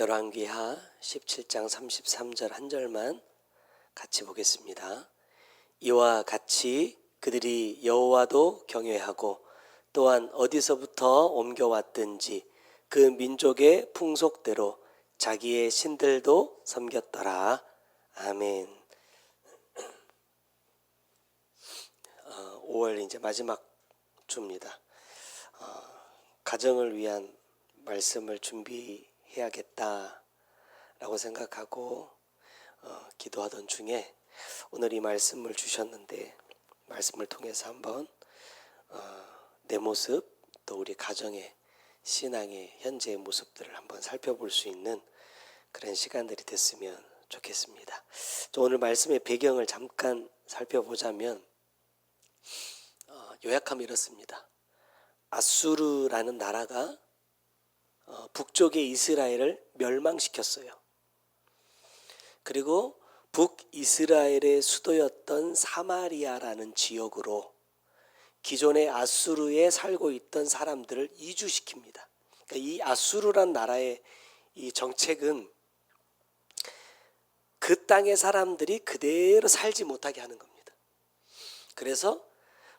열왕기하 17장 33절 한 절만 같이 보겠습니다. 이와 같이 그들이 여호와도 경외하고 또한 어디서부터 옮겨왔든지 그 민족의 풍속대로 자기의 신들도 섬겼더라. 아멘. 5월 이제 마지막 주입니다. 가정을 위한 말씀을 준비해야겠다라고 생각하고 기도하던 중에 오늘 이 말씀을 주셨는데, 말씀을 통해서 한번 내 모습, 또 우리 가정의 신앙의 현재의 모습들을 한번 살펴볼 수 있는 그런 시간들이 됐으면 좋겠습니다. 오늘 말씀의 배경을 잠깐 살펴보자면 요약하면 이렇습니다. 아수르라는 나라가 북쪽의 이스라엘을 멸망시켰어요. 그리고 북이스라엘의 수도였던 사마리아라는 지역으로 기존의 아수르에 살고 있던 사람들을 이주시킵니다. 그러니까 이 아수르라는 나라의 이 정책은 그 땅의 사람들이 그대로 살지 못하게 하는 겁니다. 그래서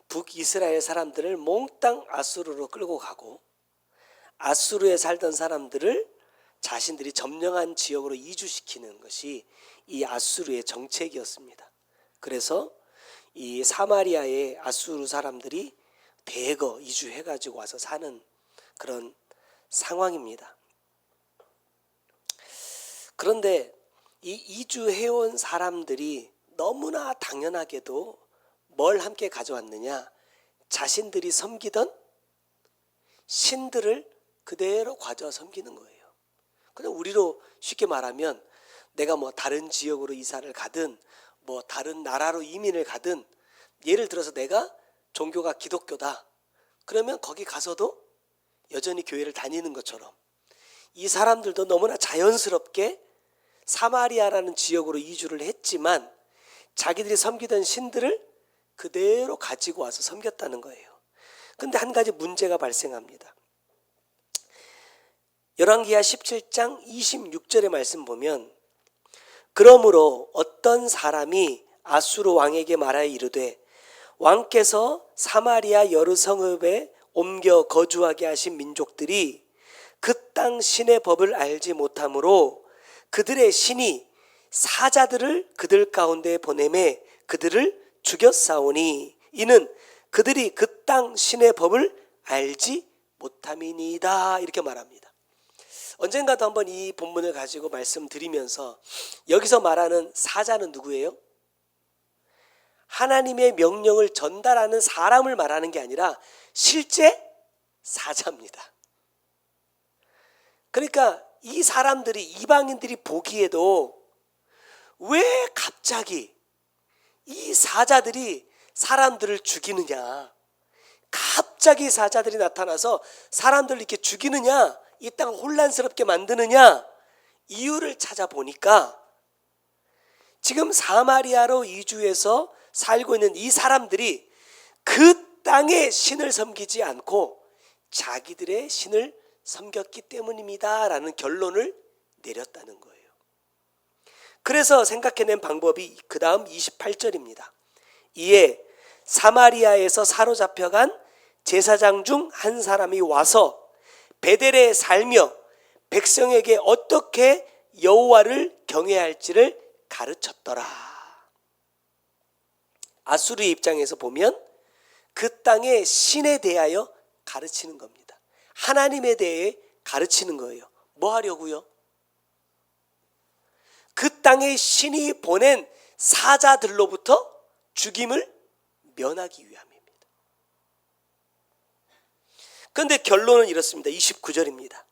북이스라엘 사람들을 몽땅 아수르로 끌고 가고, 아수르에 살던 사람들을 자신들이 점령한 지역으로 이주시키는 것이 이 아수르의 정책이었습니다. 그래서 이 사마리아의 아수르 사람들이 대거 이주해가지고 와서 사는 그런 상황입니다. 그런데 이 이주해온 사람들이 너무나 당연하게도 뭘 함께 가져왔느냐? 자신들이 섬기던 신들을 그대로 가져와 섬기는 거예요. 그냥 우리로 쉽게 말하면 내가 다른 지역으로 이사를 가든 다른 나라로 이민을 가든, 예를 들어서 내가 종교가 기독교다. 그러면 거기 가서도 여전히 교회를 다니는 것처럼 이 사람들도 너무나 자연스럽게 사마리아라는 지역으로 이주를 했지만 자기들이 섬기던 신들을 그대로 가지고 와서 섬겼다는 거예요. 근데 한 가지 문제가 발생합니다. 열왕기하 17장 26절의 말씀 보면, 그러므로 어떤 사람이 아수르 왕에게 말하여 이르되 왕께서 사마리아 여러 성읍에 옮겨 거주하게 하신 민족들이 그 땅 신의 법을 알지 못하므로 그들의 신이 사자들을 그들 가운데 보내매 그들을 죽였사오니 이는 그들이 그 땅 신의 법을 알지 못함이니이다. 이렇게 말합니다. 언젠가도 한번 이 본문을 가지고 말씀드리면서, 여기서 말하는 사자는 누구예요? 하나님의 명령을 전달하는 사람을 말하는 게 아니라 실제 사자입니다. 그러니까 이 사람들이, 이방인들이 보기에도 왜 갑자기 이 사자들이 사람들을 죽이느냐, 갑자기 사자들이 나타나서 사람들을 이렇게 죽이느냐, 이 땅을 혼란스럽게 만드느냐, 이유를 찾아보니까 지금 사마리아로 이주해서 살고 있는 이 사람들이 그 땅의 신을 섬기지 않고 자기들의 신을 섬겼기 때문입니다 라는 결론을 내렸다는 거예요. 그래서 생각해낸 방법이 그 다음 28절입니다. 이에 사마리아에서 사로잡혀간 제사장 중 한 사람이 와서 베델에 살며 백성에게 어떻게 여호와를 경외할지를 가르쳤더라. 아수르의 입장에서 보면 그 땅의 신에 대하여 가르치는 겁니다. 하나님에 대해 가르치는 거예요. 뭐 하려고요? 그 땅의 신이 보낸 사자들로부터 죽임을 면하기 위함입니다. 그런데 결론은 이렇습니다. 29절입니다.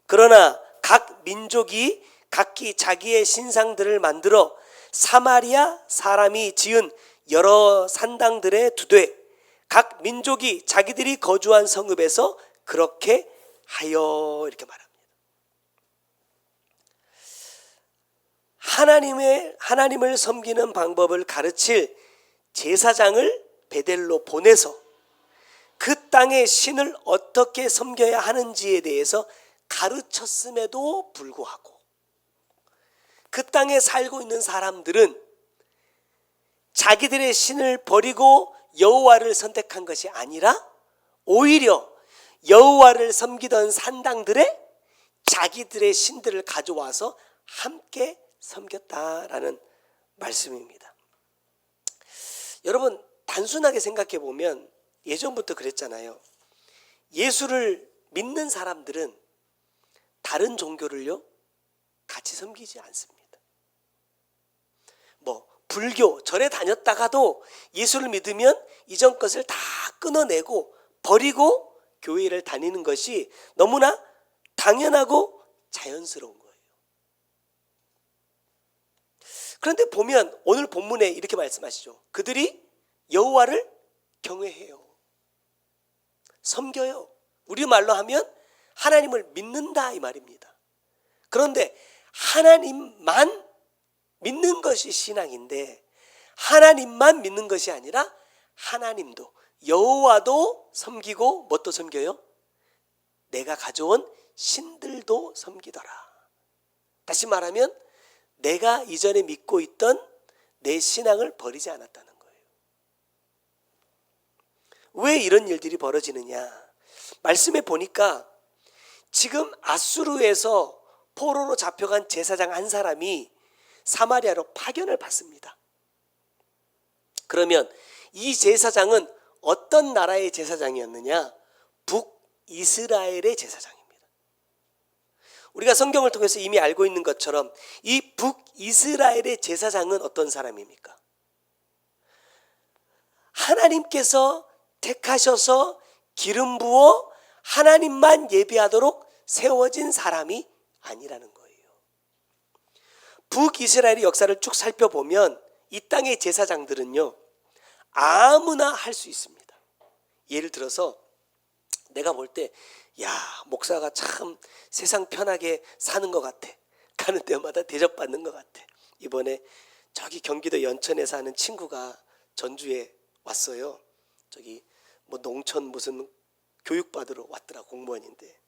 그러나 각 민족이 각기 자기의 신상들을 만들어 사마리아 사람이 지은 여러 산당들에 두되 각 민족이 자기들이 거주한 성읍에서 그렇게 하여, 이렇게 말합니다. 하나님을 섬기는 방법을 가르칠 제사장을 베델로 보내서 그 땅의 신을 어떻게 섬겨야 하는지에 대해서 가르쳤음에도 불구하고 그 땅에 살고 있는 사람들은 자기들의 신을 버리고 여호와를 선택한 것이 아니라 오히려 여호와를 섬기던 산당들의 자기들의 신들을 가져와서 함께 섬겼다라는 말씀입니다. 여러분, 단순하게 생각해 보면 예전부터 그랬잖아요. 예수를 믿는 사람들은 다른 종교를요 같이 섬기지 않습니다. 불교 절에 다녔다가도 예수를 믿으면 이전 것을 다 끊어내고 버리고 교회를 다니는 것이 너무나 당연하고 자연스러운 거예요. 그런데 보면 오늘 본문에 이렇게 말씀하시죠. 그들이 여호와를 경외해요. 섬겨요. 우리말로 하면 하나님을 믿는다 이 말입니다. 그런데 하나님만 믿는 것이 신앙인데 하나님만 믿는 것이 아니라 하나님도 여호와도 섬기고 뭣도 섬겨요? 내가 가져온 신들도 섬기더라. 다시 말하면 내가 이전에 믿고 있던 내 신앙을 버리지 않았다는 거예요. 왜 이런 일들이 벌어지느냐? 말씀에 보니까 지금 아수르에서 포로로 잡혀간 제사장 한 사람이 사마리아로 파견을 받습니다. 그러면 이 제사장은 어떤 나라의 제사장이었느냐? 북이스라엘의 제사장입니다. 우리가 성경을 통해서 이미 알고 있는 것처럼 이 북이스라엘의 제사장은 어떤 사람입니까? 하나님께서 택하셔서 기름 부어 하나님만 예배하도록 세워진 사람이 아니라는 거예요. 북이스라엘의 역사를 쭉 살펴보면 이 땅의 제사장들은요 아무나 할 수 있습니다. 예를 들어서 내가 볼 때 목사가 참 세상 편하게 사는 것 같아. 가는 데마다 대접받는 것 같아. 이번에 저기 경기도 연천에 사는 친구가 전주에 왔어요. 저기 농촌 무슨 교육받으러 왔더라. 공무원인데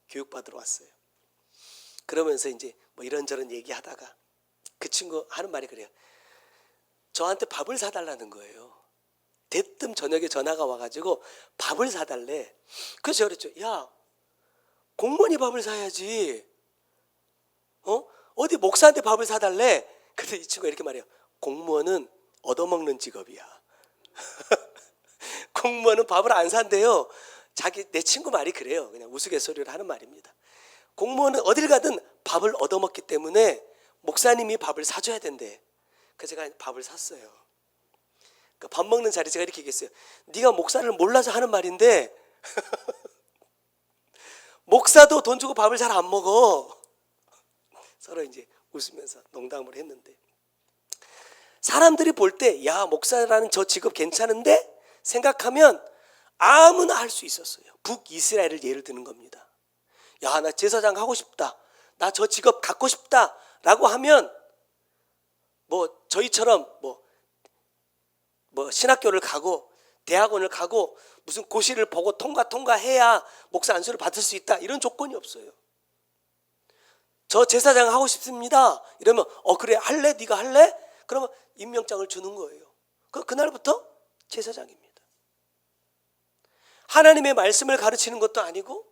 교육받으러 왔어요. 그러면서 이제 이런저런 얘기하다가 그 친구 하는 말이 그래요. 저한테 밥을 사달라는 거예요. 대뜸 저녁에 전화가 와가지고 밥을 사달래. 그래서 제가 그랬죠. 야, 공무원이 밥을 사야지. 어디 목사한테 밥을 사달래. 그래서 이 친구가 이렇게 말해요. 공무원은 얻어먹는 직업이야. 공무원은 밥을 안 산대요. 내 친구 말이 그래요. 그냥 우스갯소리로 하는 말입니다. 공무원은 어딜 가든 밥을 얻어먹기 때문에 목사님이 밥을 사줘야 된대. 그래서 제가 밥을 샀어요. 밥 먹는 자리에 제가 이렇게 얘기했어요. 네가 목사를 몰라서 하는 말인데 목사도 돈 주고 밥을 잘 안 먹어. 서로 이제 웃으면서 농담을 했는데 사람들이 볼 때 목사라는 저 직업 괜찮은데 생각하면 아무나 할 수 있었어요. 북이스라엘을 예를 드는 겁니다. 나 제사장 하고 싶다. 나 저 직업 갖고 싶다. 라고 하면 저희처럼 신학교를 가고 대학원을 가고 무슨 고시를 보고 통과해야 목사 안수를 받을 수 있다. 이런 조건이 없어요. 저 제사장 하고 싶습니다. 이러면 그래 할래? 네가 할래? 그러면 임명장을 주는 거예요. 그날부터 제사장입니다. 하나님의 말씀을 가르치는 것도 아니고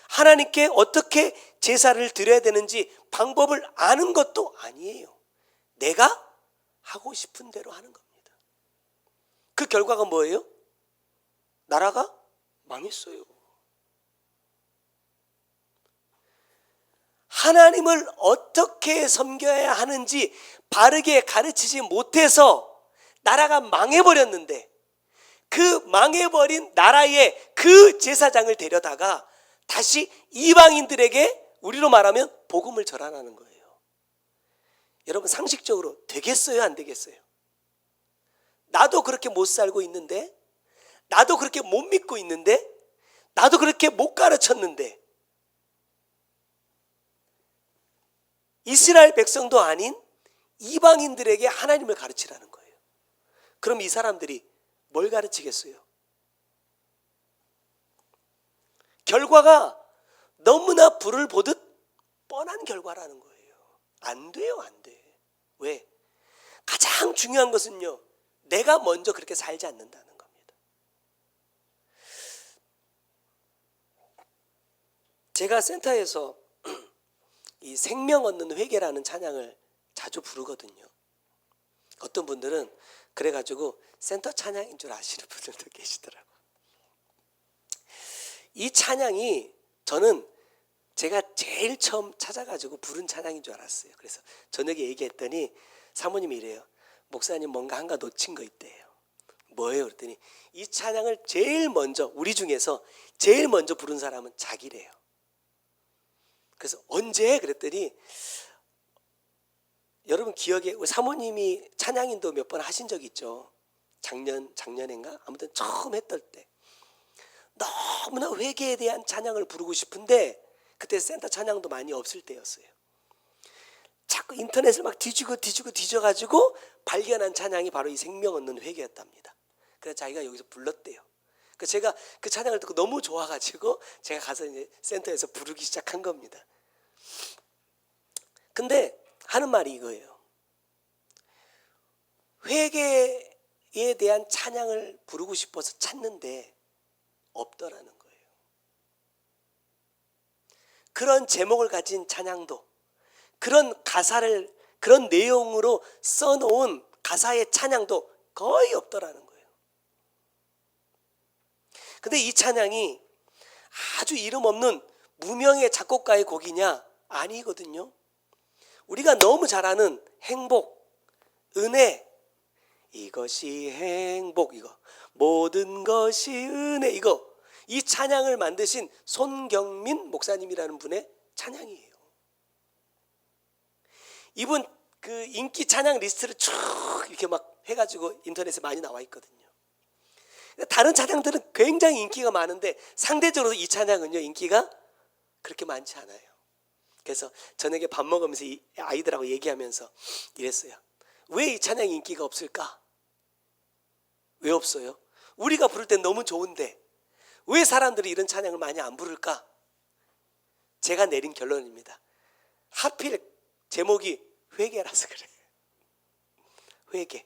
하나님께 어떻게 제사를 드려야 되는지 방법을 아는 것도 아니에요. 내가 하고 싶은 대로 하는 겁니다. 그 결과가 뭐예요? 나라가 망했어요. 하나님을 어떻게 섬겨야 하는지 바르게 가르치지 못해서 나라가 망해버렸는데 그 망해버린 나라의 그 제사장을 데려다가 다시 이방인들에게 우리로 말하면 복음을 전하라는 거예요. 여러분 상식적으로 되겠어요? 안 되겠어요? 나도 그렇게 못 살고 있는데, 나도 그렇게 못 믿고 있는데, 나도 그렇게 못 가르쳤는데 이스라엘 백성도 아닌 이방인들에게 하나님을 가르치라는 거예요. 그럼 이 사람들이 뭘 가르치겠어요? 결과가 너무나 불을 보듯 뻔한 결과라는 거예요. 안 돼요, 안 돼. 왜? 가장 중요한 것은요, 내가 먼저 그렇게 살지 않는다는 겁니다. 제가 센터에서 이 생명 얻는 회개라는 찬양을 자주 부르거든요. 어떤 분들은 그래가지고 센터 찬양인 줄 아시는 분들도 계시더라고요. 이 찬양이 저는 제가 제일 처음 찾아가지고 부른 찬양인 줄 알았어요. 그래서 저녁에 얘기했더니 사모님이 이래요. 목사님 뭔가 한가 놓친 거 있대요. 뭐예요? 그랬더니 이 찬양을 제일 먼저, 우리 중에서 제일 먼저 부른 사람은 자기래요. 그래서 언제? 그랬더니 여러분 기억에 사모님이 찬양인도 몇 번 하신 적 있죠. 작년인가? 아무튼 처음 했던 때 너무나 회개에 대한 찬양을 부르고 싶은데 그때 센터 찬양도 많이 없을 때였어요. 자꾸 인터넷을 막 뒤져가지고 발견한 찬양이 바로 이 생명 얻는 회개였답니다. 그래서 자기가 여기서 불렀대요. 그래서 제가 그 찬양을 듣고 너무 좋아가지고 제가 가서 이제 센터에서 부르기 시작한 겁니다. 근데 하는 말이 이거예요. 회개에 대한 찬양을 부르고 싶어서 찾는데 없더라는 거예요. 그런 제목을 가진 찬양도, 그런 가사를, 그런 내용으로 써놓은 가사의 찬양도 거의 없더라는 거예요. 근데 이 찬양이 아주 이름 없는 무명의 작곡가의 곡이냐? 아니거든요. 우리가 너무 잘 아는 행복, 은혜, 이것이 행복, 이거 모든 것이 은혜, 이거 이 찬양을 만드신 손경민 목사님이라는 분의 찬양이에요. 이분 그 인기 찬양 리스트를 쭉 이렇게 막 해가지고 인터넷에 많이 나와 있거든요. 다른 찬양들은 굉장히 인기가 많은데 상대적으로 이 찬양은요 인기가 그렇게 많지 않아요. 그래서 저녁에 밥 먹으면서 이 아이들하고 얘기하면서 이랬어요. 왜 이 찬양이 인기가 없을까? 왜 없어요? 우리가 부를 땐 너무 좋은데 왜 사람들이 이런 찬양을 많이 안 부를까? 제가 내린 결론입니다. 하필 제목이 회개라서 그래요. 회개,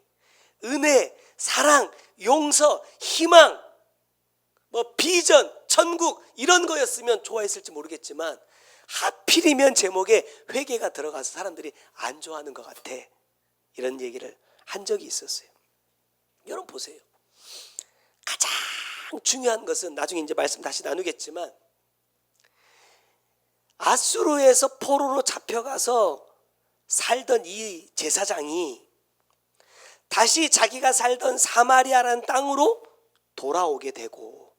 은혜, 사랑, 용서, 희망, 뭐 비전, 천국 이런 거였으면 좋아했을지 모르겠지만 하필이면 제목에 회개가 들어가서 사람들이 안 좋아하는 것 같아. 이런 얘기를 한 적이 있었어요. 여러분 보세요. 가장 중요한 것은 나중에 이제 말씀 다시 나누겠지만 아수르에서 포로로 잡혀가서 살던 이 제사장이 다시 자기가 살던 사마리아라는 땅으로 돌아오게 되고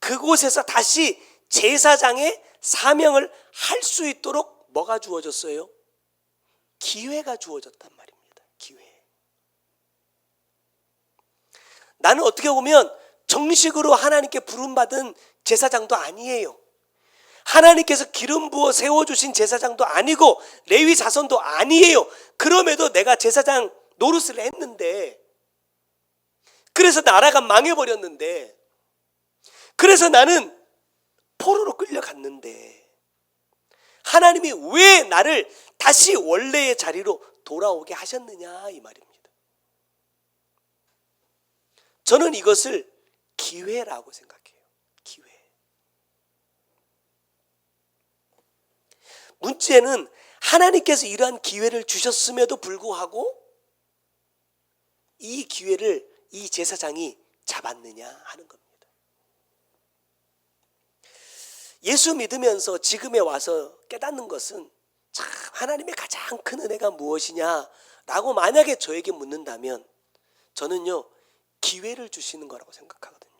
그곳에서 다시 제사장의 사명을 할 수 있도록 뭐가 주어졌어요? 기회가 주어졌단 말입니다. 기회. 나는 어떻게 보면 정식으로 하나님께 부름받은 제사장도 아니에요. 하나님께서 기름 부어 세워주신 제사장도 아니고 레위 자손도 아니에요. 그럼에도 내가 제사장 노릇을 했는데 그래서 나라가 망해버렸는데 그래서 나는 포로로 끌려갔는데 하나님이 왜 나를 다시 원래의 자리로 돌아오게 하셨느냐 이 말입니다. 저는 이것을 기회라고 생각해요. 기회. 문제는 하나님께서 이러한 기회를 주셨음에도 불구하고 이 기회를 이 제사장이 잡았느냐 하는 겁니다. 예수 믿으면서 지금에 와서 깨닫는 것은 참 하나님의 가장 큰 은혜가 무엇이냐라고 만약에 저에게 묻는다면 저는요 기회를 주시는 거라고 생각하거든요.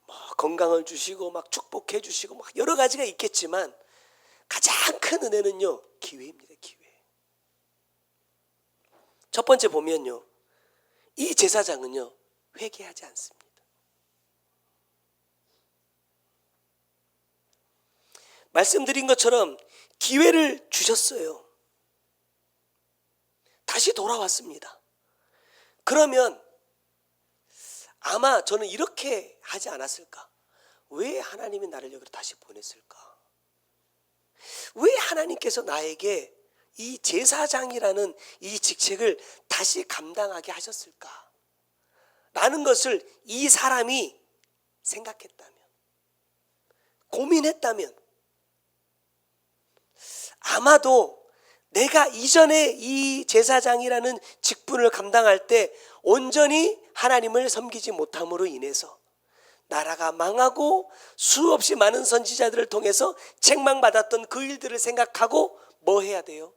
뭐 건강을 주시고 막 축복해 주시고 막 여러 가지가 있겠지만 가장 큰 은혜는요 기회입니다. 기회. 첫 번째 보면요 이 제사장은요 회개하지 않습니다. 말씀드린 것처럼 기회를 주셨어요. 다시 돌아왔습니다. 그러면 아마 저는 이렇게 하지 않았을까? 왜 하나님이 나를 여기로 다시 보냈을까? 왜 하나님께서 나에게 이 제사장이라는 이 직책을 다시 감당하게 하셨을까? 라는 것을 이 사람이 생각했다면, 고민했다면, 아마도 내가 이전에 이 제사장이라는 직분을 감당할 때 온전히 하나님을 섬기지 못함으로 인해서 나라가 망하고 수없이 많은 선지자들을 통해서 책망받았던 그 일들을 생각하고 뭐 해야 돼요?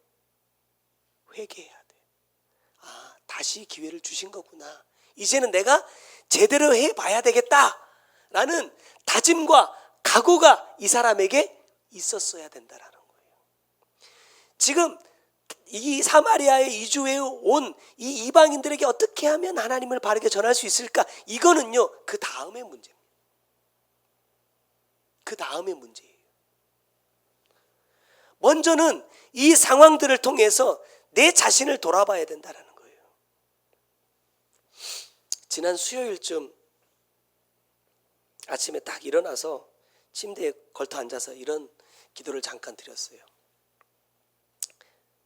회개해야 돼. 아, 다시 기회를 주신 거구나. 이제는 내가 제대로 해봐야 되겠다라는 다짐과 각오가 이 사람에게 있었어야 된다라는 거예요. 지금 이 사마리아에 이주해 온 이 이방인들에게 어떻게 하면 하나님을 바르게 전할 수 있을까? 이거는요, 그 다음의 문제입니다. 그 다음의 문제예요. 먼저는 이 상황들을 통해서 내 자신을 돌아봐야 된다는 거예요. 지난 수요일쯤 아침에 딱 일어나서 침대에 걸터 앉아서 이런 기도를 잠깐 드렸어요.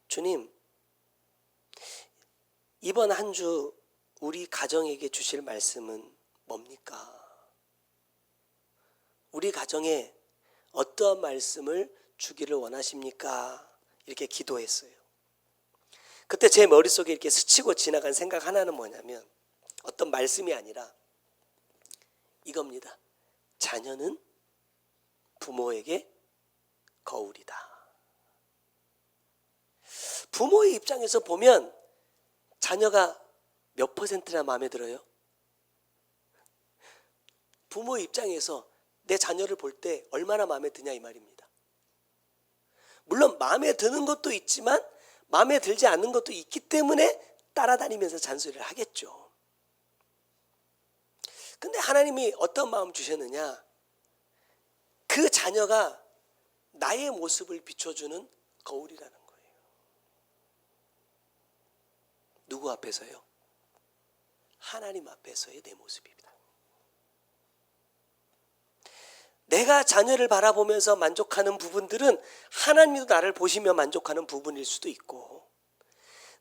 주님, 이번 한 주 우리 가정에게 주실 말씀은 뭡니까? 우리 가정에 어떠한 말씀을 주기를 원하십니까? 이렇게 기도했어요. 그때 제 머릿속에 이렇게 스치고 지나간 생각 하나는 뭐냐면, 어떤 말씀이 아니라 이겁니다. 자녀는 부모에게 거울이다. 부모의 입장에서 보면 자녀가 몇 %나 마음에 들어요? 부모의 입장에서 내 자녀를 볼 때 얼마나 마음에 드냐 이 말입니다. 물론 마음에 드는 것도 있지만 마음에 들지 않는 것도 있기 때문에 따라다니면서 잔소리를 하겠죠. 근데 하나님이 어떤 마음 주셨느냐? 그 자녀가 나의 모습을 비춰주는 거울이라는 거예요. 누구 앞에서요? 하나님 앞에서의 내 모습입니다. 내가 자녀를 바라보면서 만족하는 부분들은 하나님도 나를 보시며 만족하는 부분일 수도 있고,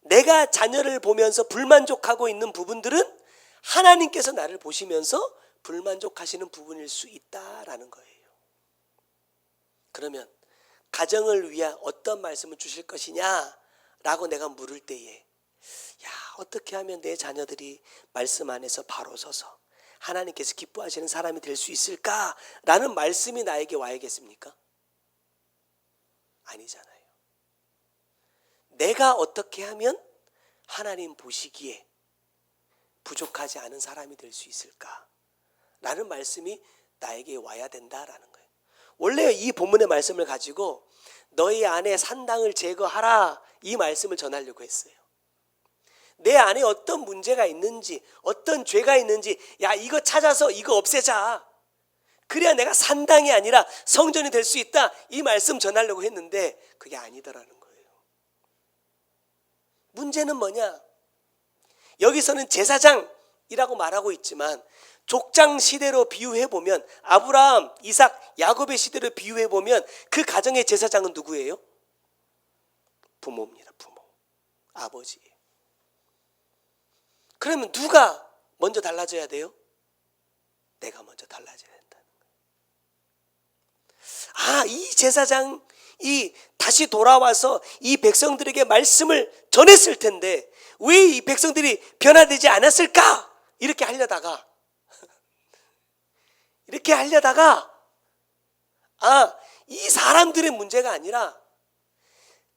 내가 자녀를 보면서 불만족하고 있는 부분들은 하나님께서 나를 보시면서 불만족하시는 부분일 수 있다라는 거예요. 그러면 가정을 위한 어떤 말씀을 주실 것이냐라고 내가 물을 때에, 야, 어떻게 하면 내 자녀들이 말씀 안에서 바로 서서 하나님께서 기뻐하시는 사람이 될 수 있을까라는 말씀이 나에게 와야겠습니까? 아니잖아요. 내가 어떻게 하면 하나님 보시기에 부족하지 않은 사람이 될 수 있을까라는 말씀이 나에게 와야 된다라는 거예요. 원래 이 본문의 말씀을 가지고 너희 안에 산당을 제거하라, 이 말씀을 전하려고 했어요. 내 안에 어떤 문제가 있는지, 어떤 죄가 있는지, 야, 이거 찾아서 이거 없애자. 그래야 내가 산당이 아니라 성전이 될 수 있다, 이 말씀 전하려고 했는데 그게 아니더라는 거예요. 문제는 뭐냐? 여기서는 제사장이라고 말하고 있지만 족장 시대로 비유해보면, 아브라함, 이삭, 야곱의 시대로 비유해보면 그 가정의 제사장은 누구예요? 부모입니다. 부모, 아버지예요. 그러면 누가 먼저 달라져야 돼요? 내가 먼저 달라져야 된다는 거예요. 아, 이 제사장이 다시 돌아와서 이 백성들에게 말씀을 전했을 텐데 왜 이 백성들이 변화되지 않았을까? 이렇게 하려다가 이 사람들의 문제가 아니라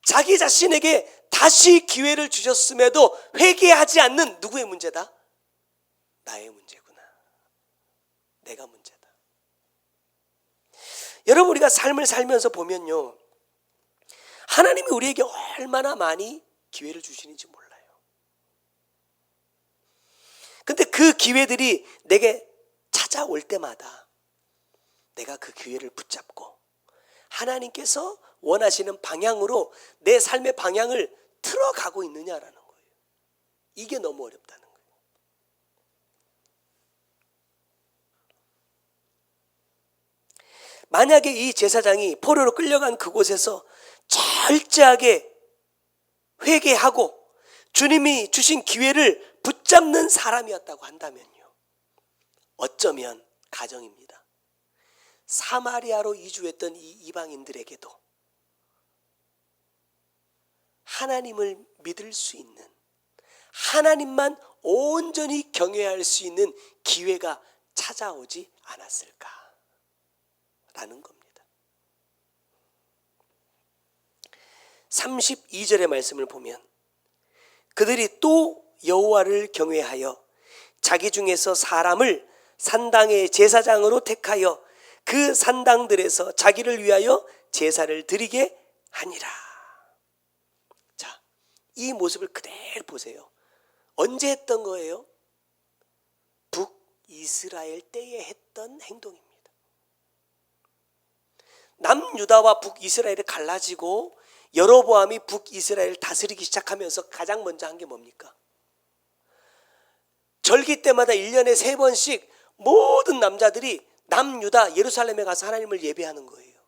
자기 자신에게 다시 기회를 주셨음에도 회개하지 않는 누구의 문제다? 나의 문제구나. 내가 문제다. 여러분, 우리가 삶을 살면서 보면요, 하나님이 우리에게 얼마나 많이 기회를 주시는지 몰라요. 근데 그 기회들이 내게 찾아올 때마다 내가 그 기회를 붙잡고 하나님께서 원하시는 방향으로 내 삶의 방향을 틀어가고 있느냐라는 거예요. 이게 너무 어렵다는 거예요. 만약에 이 제사장이 포로로 끌려간 그곳에서 철저하게 회개하고 주님이 주신 기회를 붙잡는 사람이었다고 한다면요, 어쩌면 가정입니다. 사마리아로 이주했던 이 이방인들에게도 하나님을 믿을 수 있는, 하나님만 온전히 경외할 수 있는 기회가 찾아오지 않았을까라는 겁니다. 32절의 말씀을 보면 그들이 또 여호와를 경외하여 자기 중에서 사람을 산당의 제사장으로 택하여 그 산당들에서 자기를 위하여 제사를 드리게 하니라. 자, 이 모습을 그대로 보세요. 언제 했던 거예요? 북이스라엘 때에 했던 행동입니다. 남유다와 북이스라엘이 갈라지고 여로보암이 북이스라엘을 다스리기 시작하면서 가장 먼저 한 게 뭡니까? 절기 때마다 1년에 3번씩 모든 남자들이 남유다 예루살렘에 가서 하나님을 예배하는 거예요.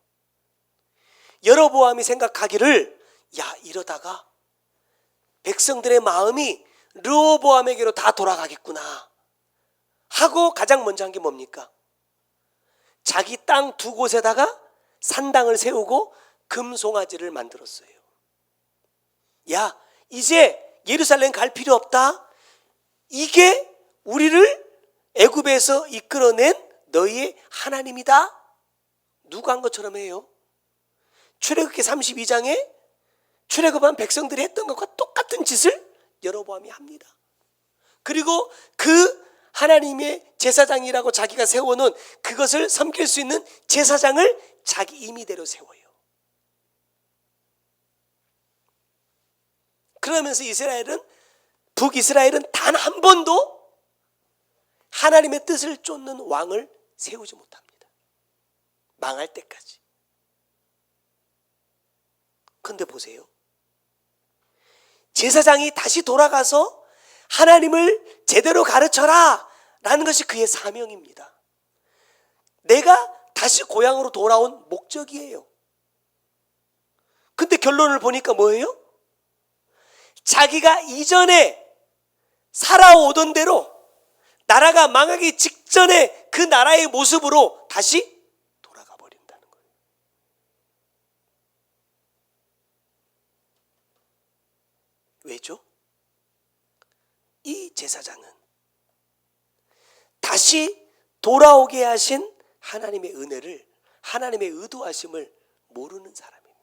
여로보암이 생각하기를, 야, 이러다가 백성들의 마음이 르호보암에게로 다 돌아가겠구나 하고 가장 먼저 한 게 뭡니까? 자기 땅 2곳에다가 산당을 세우고 금송아지를 만들었어요. 야, 이제 예루살렘 갈 필요 없다. 이게 우리를 애굽에서 이끌어낸 너희의 하나님이다. 누가 한 것처럼 해요? 출애굽기 32장에 출애굽한 백성들이 했던 것과 똑같은 짓을 여로보암이 합니다. 그리고 그 하나님의 제사장이라고 자기가 세워놓은 그것을 섬길 수 있는 제사장을 자기 임의대로 세워요. 그러면서 북이스라엘은 단 한 번도 하나님의 뜻을 쫓는 왕을 세우지 못합니다. 망할 때까지. 그런데 보세요. 제사장이 다시 돌아가서 하나님을 제대로 가르쳐라 라는 것이 그의 사명입니다. 내가 다시 고향으로 돌아온 목적이에요. 근데 결론을 보니까 뭐예요? 자기가 이전에 살아오던 대로 나라가 망하기 직전에 그 나라의 모습으로 다시 돌아가 버린다는 거예요. 왜죠? 이 제사장은 다시 돌아오게 하신 하나님의 은혜를, 하나님의 의도하심을 모르는 사람입니다.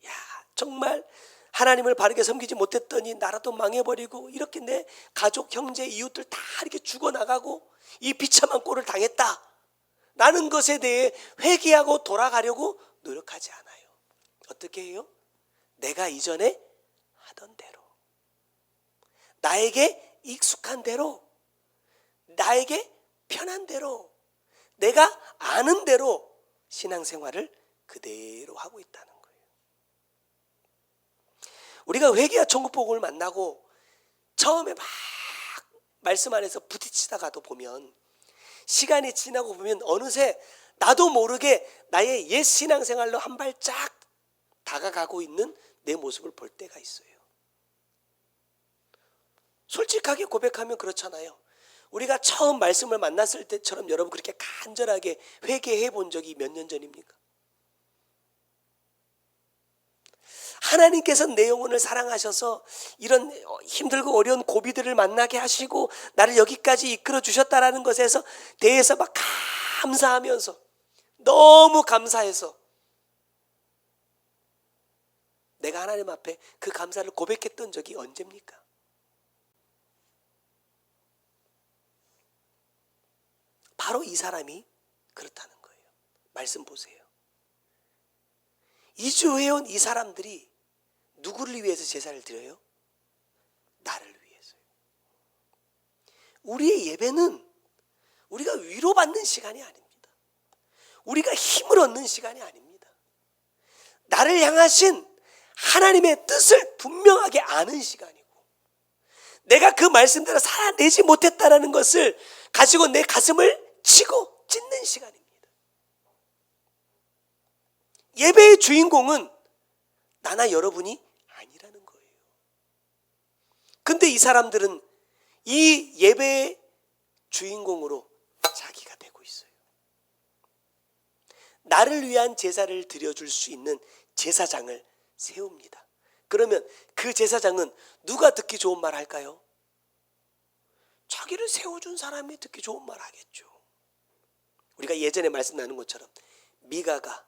야, 정말 하나님을 바르게 섬기지 못했더니 나라도 망해버리고 이렇게 내 가족, 형제, 이웃들 다 이렇게 죽어나가고 이 비참한 꼴을 당했다 라는 것에 대해 회개하고 돌아가려고 노력하지 않아요. 어떻게 해요? 내가 이전에 하던 대로, 나에게 익숙한 대로, 나에게 편한 대로, 내가 아는 대로 신앙생활을 그대로 하고 있다는 거예요. 우리가 회개와 천국복음을 만나고 처음에 막 말씀 안에서 부딪히다가도 보면, 시간이 지나고 보면 어느새 나도 모르게 나의 옛 신앙생활로 한 발짝 다가가고 있는 내 모습을 볼 때가 있어요. 솔직하게 고백하면 그렇잖아요. 우리가 처음 말씀을 만났을 때처럼 여러분 그렇게 간절하게 회개해 본 적이 몇 년 전입니까? 하나님께서 내 영혼을 사랑하셔서 이런 힘들고 어려운 고비들을 만나게 하시고 나를 여기까지 이끌어 주셨다라는 것에서 대해서 막 감사하면서, 너무 감사해서 내가 하나님 앞에 그 감사를 고백했던 적이 언제입니까? 바로 이 사람이 그렇다는 거예요. 말씀 보세요. 이주해온 이 사람들이 누구를 위해서 제사를 드려요? 나를 위해서요. 우리의 예배는 우리가 위로받는 시간이 아닙니다. 우리가 힘을 얻는 시간이 아닙니다. 나를 향하신 하나님의 뜻을 분명하게 아는 시간이고, 내가 그 말씀대로 살아내지 못했다는 것을 가지고 내 가슴을 치고 찢는 시간입니다. 예배의 주인공은 나나 여러분이 아니라는 거예요. 근데 이 사람들은 이 예배의 주인공으로 자기가 되고 있어요. 나를 위한 제사를 드려줄 수 있는 제사장을 세웁니다. 그러면 그 제사장은 누가 듣기 좋은 말 할까요? 자기를 세워준 사람이 듣기 좋은 말 하겠죠. 우리가 예전에 말씀 나눈 것처럼 미가가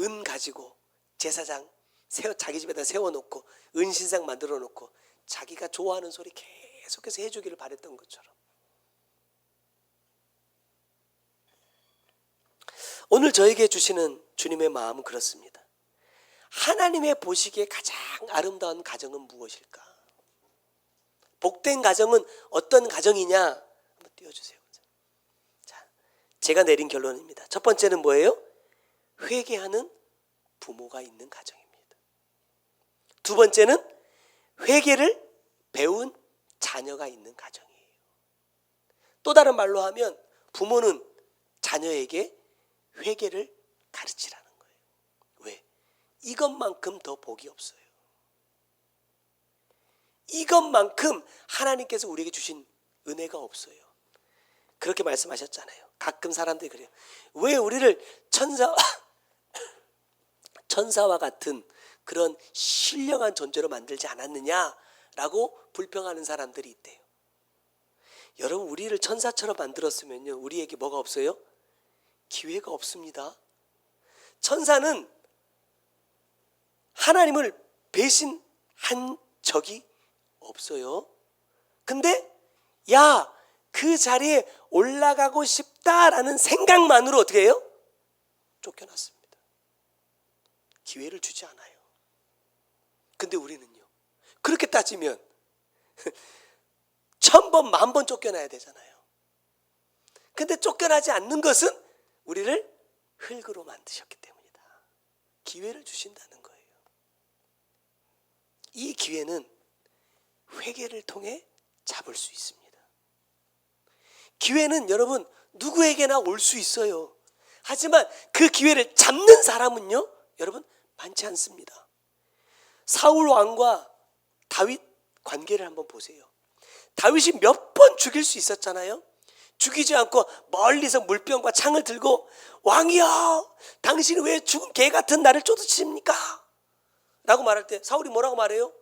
은 가지고 제사장 자기 집에다 세워놓고 은신상 만들어 놓고 자기가 좋아하는 소리 계속해서 해주기를 바랬던 것처럼 오늘 저에게 주시는 주님의 마음은 그렇습니다. 하나님의 보시기에 가장 아름다운 가정은 무엇일까? 복된 가정은 어떤 가정이냐? 한번 띄워주세요. 자, 제가 내린 결론입니다. 첫 번째는 뭐예요? 회개하는 부모가 있는 가정입니다. 두 번째는 회개를 배운 자녀가 있는 가정이에요. 또 다른 말로 하면 부모는 자녀에게 회개를 가르치라는 거예요. 왜? 이것만큼 더 복이 없어요. 이것만큼 하나님께서 우리에게 주신 은혜가 없어요. 그렇게 말씀하셨잖아요. 가끔 사람들이 그래요. 왜 우리를 천사와 같은 그런 신령한 존재로 만들지 않았느냐라고 불평하는 사람들이 있대요. 여러분, 우리를 천사처럼 만들었으면요, 우리에게 뭐가 없어요? 기회가 없습니다. 천사는 하나님을 배신한 적이 없어요. 근데 야, 그 자리에 올라가고 싶다라는 생각만으로 어떻게 해요? 쫓겨났습니다. 기회를 주지 않아요. 근데 우리는요, 그렇게 따지면 1000번, 10,000번 쫓겨나야 되잖아요. 근데 쫓겨나지 않는 것은 우리를 흙으로 만드셨기 때문이다. 기회를 주신다는 거예요. 이 기회는 회개를 통해 잡을 수 있습니다. 기회는 여러분 누구에게나 올 수 있어요. 하지만 그 기회를 잡는 사람은요, 여러분 많지 않습니다. 사울 왕과 다윗 관계를 한번 보세요. 다윗이 몇 번 죽일 수 있었잖아요. 죽이지 않고 멀리서 물병과 창을 들고 왕이여, 당신은 왜 죽은 개 같은 나를 쫓으십니까? 라고 말할 때 사울이 뭐라고 말해요?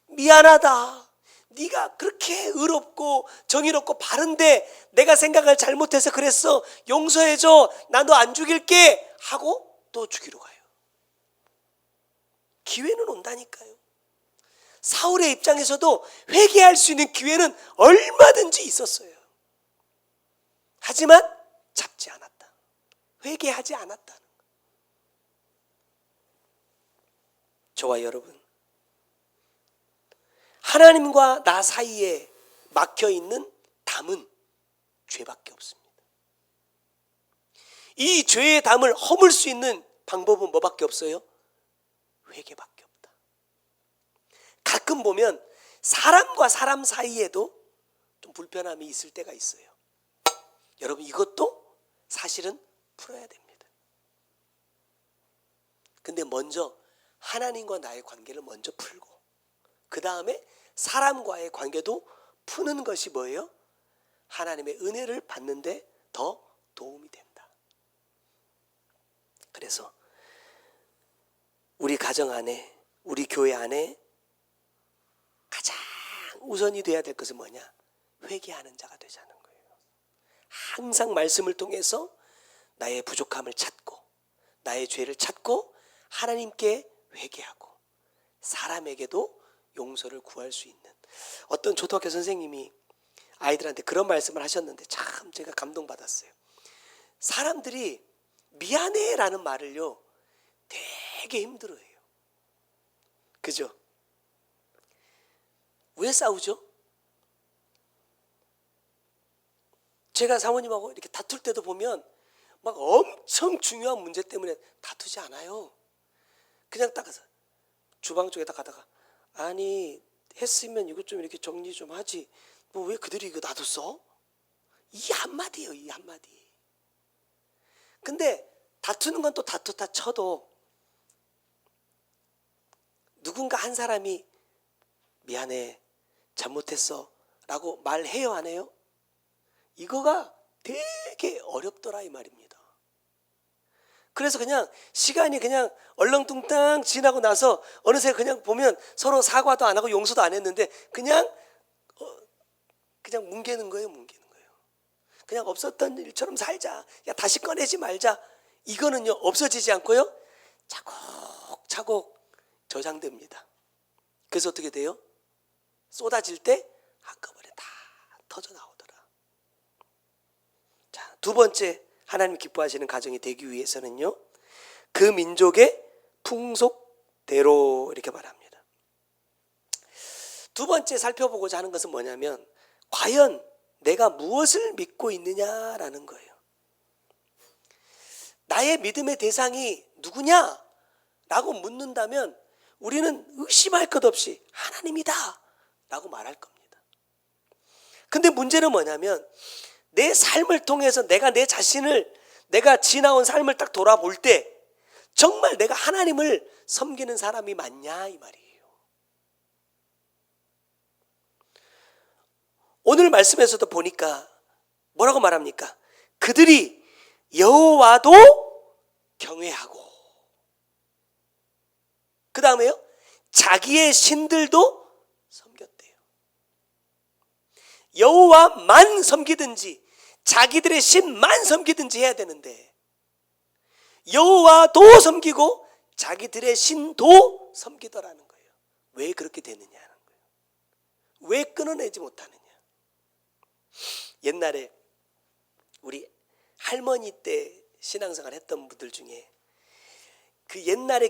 미안하다. 네가 그렇게 의롭고 정의롭고 바른데 내가 생각을 잘못해서 그랬어. 용서해줘. 나 너 안 죽일게. 하고 또 죽이러 가요. 기회는 온다니까요. 사울의 입장에서도 회개할 수 있는 기회는 얼마든지 있었어요. 하지만 잡지 않았다. 회개하지 않았다는 거. 저와 여러분, 하나님과 나 사이에 막혀있는 담은 죄밖에 없습니다. 이 죄의 담을 허물 수 있는 방법은 뭐밖에 없어요? 회개밖에 없다. 가끔 보면 사람과 사람 사이에도 좀 불편함이 있을 때가 있어요. 여러분, 이것도 사실은 풀어야 됩니다. 근데 먼저 하나님과 나의 관계를 먼저 풀고 그 다음에 사람과의 관계도 푸는 것이 뭐예요? 하나님의 은혜를 받는데 더 도움이 된다. 그래서 우리 가정 안에, 우리 교회 안에 가장 우선이 돼야 될 것은 뭐냐? 회개하는 자가 되자는 거예요. 항상 말씀을 통해서 나의 부족함을 찾고 나의 죄를 찾고 하나님께 회개하고 사람에게도 용서를 구할 수 있는, 어떤 초등학교 선생님이 아이들한테 그런 말씀을 하셨는데 참 제가 감동받았어요. 사람들이 미안해 라는 말을요 되게 힘들어해요. 그죠? 왜 싸우죠? 제가 사모님하고 이렇게 다툴 때도 보면 막 엄청 중요한 문제 때문에 다투지 않아요. 그냥 딱 가서 주방 쪽에다 가다가, 아니 했으면 이것 좀 이렇게 정리 좀 하지, 뭐 왜 그들이 이거 놔뒀어? 이 한마디예요, 이 한마디. 근데 다투는 건 또 다투다 쳐도 누군가 한 사람이 미안해, 잘못했어 라고 말해요, 안 해요? 이거가 되게 어렵더라 이 말입니다. 그래서 그냥 시간이 그냥 얼렁뚱땅 지나고 나서 어느새 그냥 보면 서로 사과도 안 하고 용서도 안 했는데 그냥 뭉개는 거예요. 그냥 없었던 일처럼 살자. 야, 다시 꺼내지 말자. 이거는요, 없어지지 않고요, 차곡차곡 저장됩니다. 그래서 어떻게 돼요? 쏟아질 때 한꺼번에 다 터져 나오더라. 자, 두 번째, 하나님 기뻐하시는 가정이 되기 위해서는요, 그 민족의 풍속대로 이렇게 말합니다. 두 번째 살펴보고자 하는 것은 뭐냐면, 과연 내가 무엇을 믿고 있느냐라는 거예요. 나의 믿음의 대상이 누구냐? 라고 묻는다면 우리는 의심할 것 없이 하나님이다 라고 말할 겁니다. 근데 문제는 뭐냐면, 내 삶을 통해서 내가 내 자신을, 내가 지나온 삶을 딱 돌아볼 때 정말 내가 하나님을 섬기는 사람이 맞냐 이 말이에요. 오늘 말씀에서도 보니까 뭐라고 말합니까? 그들이 여호와도 경외하고, 그 다음에요, 자기의 신들도 섬겼대요. 여호와만 섬기든지 자기들의 신만 섬기든지 해야 되는데, 여호와도 섬기고 자기들의 신도 섬기더라는 거예요. 왜 그렇게 되느냐는 거예요. 왜 끊어내지 못하느냐. 옛날에 우리 할머니 때 신앙생활 했던 분들 중에 그 옛날에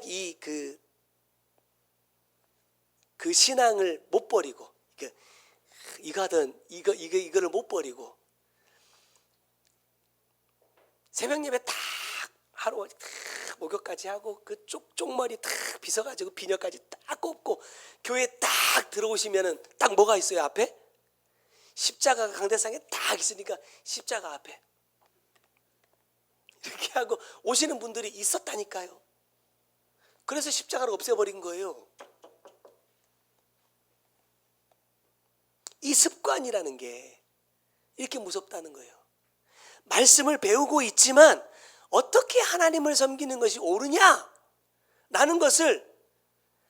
그 신앙을 못 버리고, 이거 하던 이거를 못 버리고 새벽 예배 딱 하루 목욕까지 하고 그 쪽머리 딱 빗어가지고 비녀까지 딱 꼽고 교회 딱 들어오시면은 딱 뭐가 있어요 앞에? 십자가가 강대상에 딱 있으니까 십자가 앞에 이렇게 하고 오시는 분들이 있었다니까요. 그래서 십자가를 없애버린 거예요. 이 습관이라는 게 이렇게 무섭다는 거예요. 말씀을 배우고 있지만 어떻게 하나님을 섬기는 것이 옳으냐? 라는 것을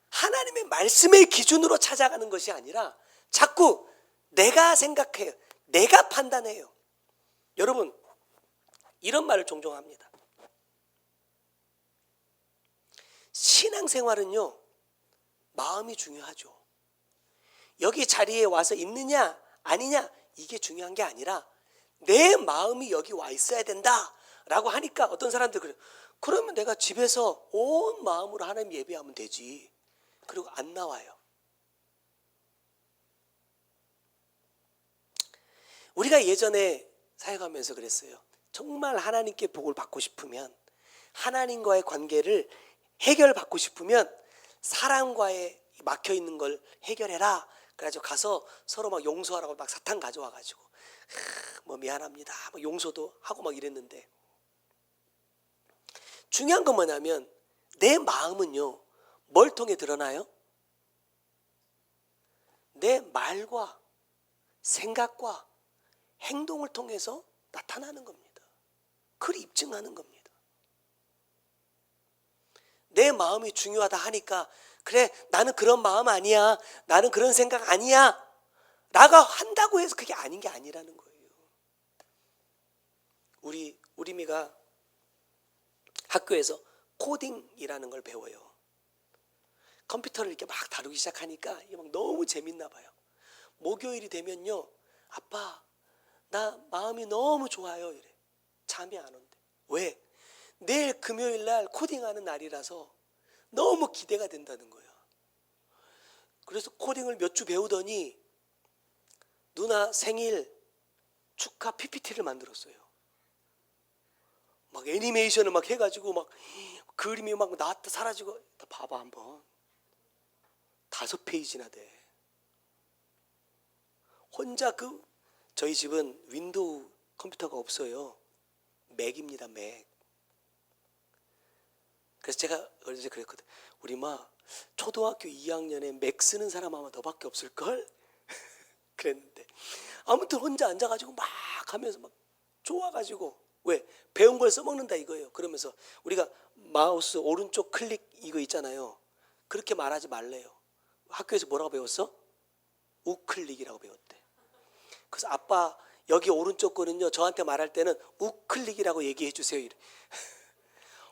하나님의 말씀의 기준으로 찾아가는 것이 아니라 자꾸 내가 생각해요. 내가 판단해요. 여러분, 이런 말을 종종 합니다. 신앙생활은요, 마음이 중요하죠. 여기 자리에 와서 있느냐 아니냐 이게 중요한 게 아니라 내 마음이 여기 와 있어야 된다 라고 하니까 어떤 사람들 그래요. 그러면 내가 집에서 온 마음으로 하나님 예배하면 되지. 그리고 안 나와요. 우리가 예전에 사역하면서 그랬어요. 정말 하나님께 복을 받고 싶으면, 하나님과의 관계를 해결받고 싶으면 사람과의 막혀있는 걸 해결해라. 그래가지고 가서 서로 막 용서하라고 막 사탕 가져와가지고 뭐 미안합니다 뭐 용서도 하고 막 이랬는데, 중요한 건 뭐냐면 내 마음은요 뭘 통해 드러나요? 내 말과 생각과 행동을 통해서 나타나는 겁니다. 그걸 입증하는 겁니다. 내 마음이 중요하다 하니까 그래 나는 그런 마음 아니야, 나는 그런 생각 아니야 라고 한다고 해서 그게 아닌 게 아니라는 거예요. 우리 미가 학교에서 코딩이라는 걸 배워요. 컴퓨터를 이렇게 막 다루기 시작하니까 이게 막 너무 재밌나 봐요. 목요일이 되면요, 아빠 나 마음이 너무 좋아요 이래. 잠이 안 온대. 왜? 내일 금요일 날 코딩하는 날이라서 너무 기대가 된다는 거예요. 그래서 코딩을 몇 주 배우더니 누나 생일 축하 PPT를 만들었어요. 막 애니메이션을 막 해가지고 막 그림이 막 나왔다 사라지고. 봐봐 한번. 5페이지나 돼. 혼자 저희 집은 윈도우 컴퓨터가 없어요. 맥입니다, 맥. 그래서 제가 어제 그랬거든. 우리 마 초등학교 2학년에 맥 쓰는 사람 아마 너밖에 없을걸? 그랬는데 아무튼 혼자 앉아가지고 막 하면서 막 좋아가지고, 왜? 배운 걸 써먹는다 이거예요. 그러면서 우리가 마우스 오른쪽 클릭 이거 있잖아요. 그렇게 말하지 말래요. 학교에서 뭐라고 배웠어? 우클릭이라고 배웠대. 그래서 아빠 여기 오른쪽 거는요, 저한테 말할 때는 우클릭이라고 얘기해 주세요. 이래.